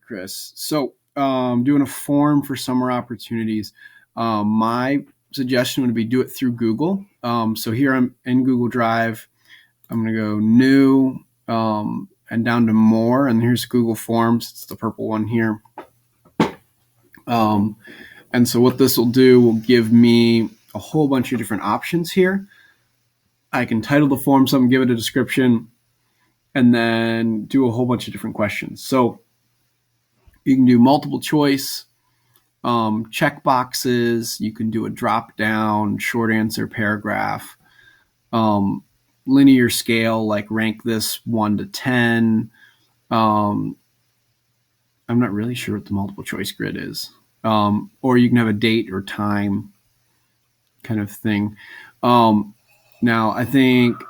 Chris. So, doing a form for summer opportunities. My suggestion would be do it through Google. So here I'm in Google Drive. I'm going to go new and down to more. And here's Google Forms. It's the purple one here. And so what this will do will give me a whole bunch of different options here. I can title the form something, give it a description, and then do a whole bunch of different questions. So you can do multiple choice, check boxes. You can do a drop down, short answer, paragraph, linear scale, like rank this 1 to 10. I'm not really sure what the multiple choice grid is. Or you can have a date or time kind of thing. Now, I think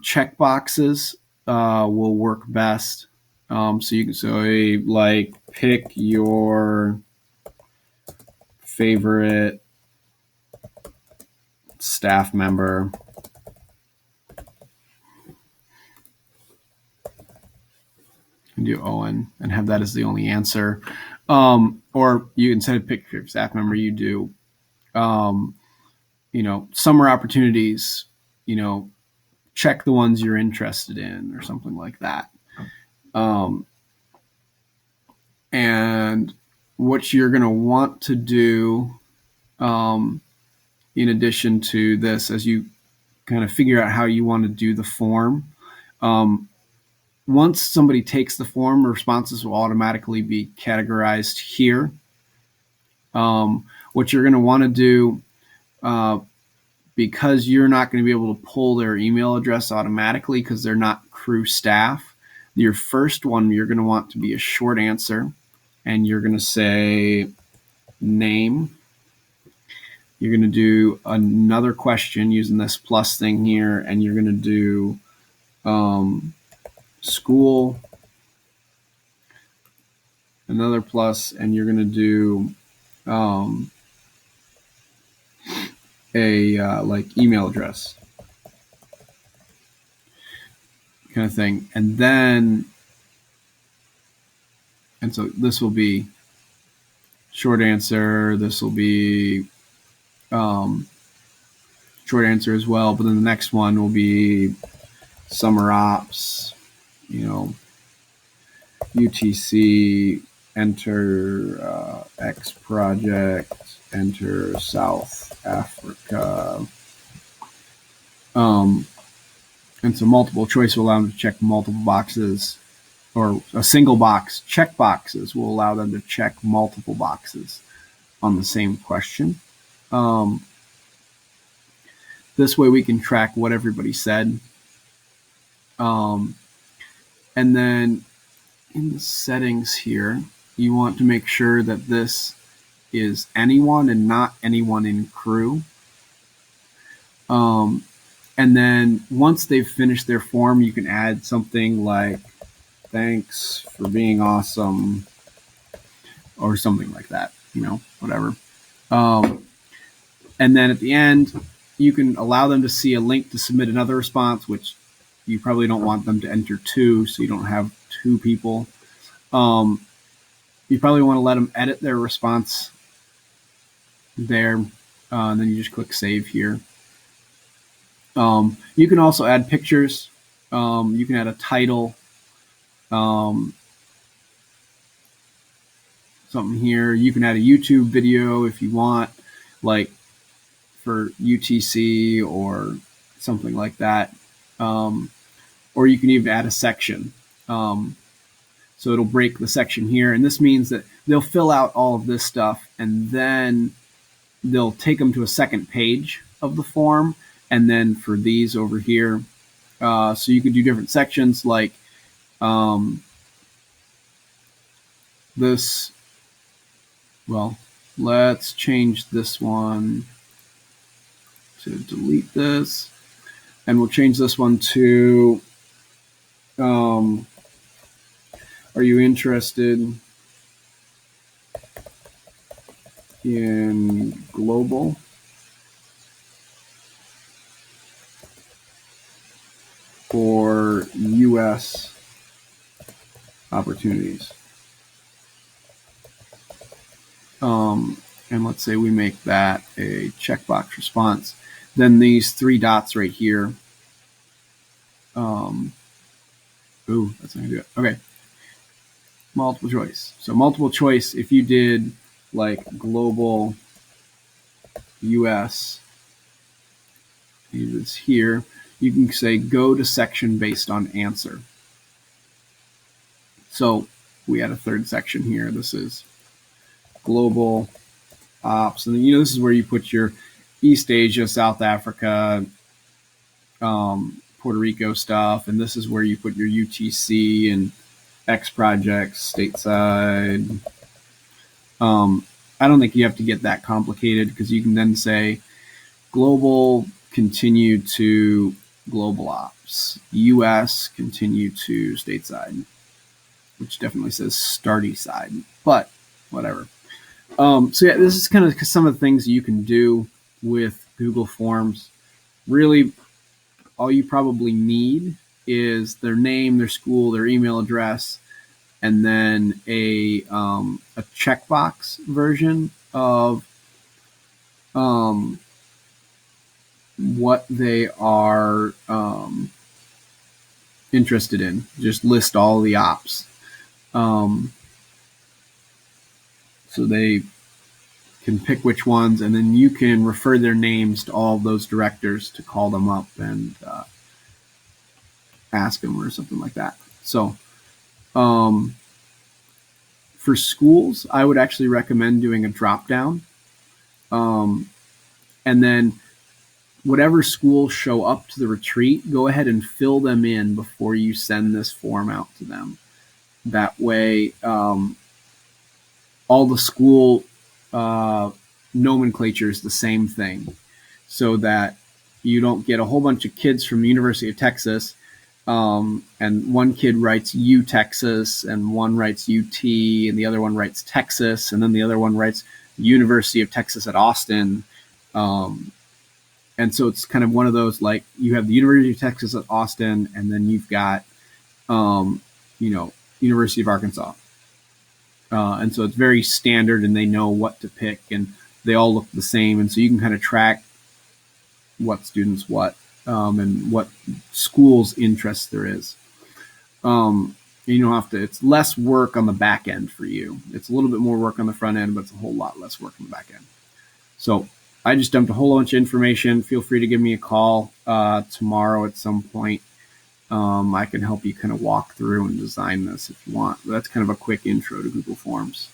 check boxes will work best. So you can say, like, pick your favorite staff member. And do Owen and have that as the only answer. Or you instead of pick your staff member, you do, summer opportunities, check the ones you're interested in or something like that. And what you're going to want to do in addition to this, as you kind of figure out how you want to do the form, once somebody takes the form, responses will automatically be categorized here. What you're going to want to do, because you're not going to be able to pull their email address automatically because they're not crew staff, your first one you're going to want to be a short answer, and you're going to say name. You're going to do another question using this plus thing here, and you're going to do school, another plus, and you're going to do like email address kind of thing. And so this will be short answer. This will be short answer as well. But then the next one will be summer ops, UTC, enter X project, enter South Africa. And so multiple choice will allow them to check multiple boxes, or a single box. Check boxes will allow them to check multiple boxes on the same question. This way we can track what everybody said. And then in the settings here, you want to make sure that this is anyone and not anyone in crew. And then once they've finished their form, you can add something like, thanks for being awesome, or something like that, whatever. And then at the end, you can allow them to see a link to submit another response, which you probably don't want them to enter 2, so you don't have 2 people. You probably want to let them edit their response there, and then you just click save here. You can also add pictures. You can add a title, something here. You can add a YouTube video if you want, like for UTC or something like that. Or you can even add a section. So it'll break the section here. And this means that they'll fill out all of this stuff, and then they'll take them to a second page of the form. And then for these over here, so you can do different sections like this. Well, let's change this one to delete this. And we'll change this one to, are you interested in global or U.S. opportunities? and let's say we make that a checkbox response, then these three dots right here. Ooh, that's not gonna do it. Okay. Multiple choice. So multiple choice, if you did like global US, it's here, you can say go to section based on answer. So we had a third section here. This is global ops. And then, this is where you put your East Asia, South Africa, Puerto Rico stuff. And this is where you put your UTC and X projects stateside. I don't think you have to get that complicated, because you can then say global continue to global ops, US continue to stateside, which definitely says starty side, but whatever. So yeah, this is kind of some of the things you can do with Google Forms. Really, all you probably need is their name, their school, their email address, and then a checkbox version of what they are interested in. Just list all the ops. So they can pick which ones, and then you can refer their names to all of those directors to call them up and ask them or something like that. So for schools, I would actually recommend doing a drop down. And then whatever schools show up to the retreat, go ahead and fill them in before you send this form out to them. That way, all the school nomenclature is the same thing, so that you don't get a whole bunch of kids from the University of Texas, and one kid writes U Texas, and one writes UT, and the other one writes Texas, and then the other one writes University of Texas at Austin. And so it's kind of one of those, like, you have the University of Texas at Austin, and then you've got, University of Arkansas. And so it's very standard, and they know what to pick, and they all look the same. And so you can kind of track what students what, and what school's interest there is. You don't have to, it's less work on the back end for you. It's a little bit more work on the front end, but it's a whole lot less work on the back end. So I just dumped a whole bunch of information. Feel free to give me a call tomorrow at some point. I can help you kind of walk through and design this if you want. But that's kind of a quick intro to Google Forms.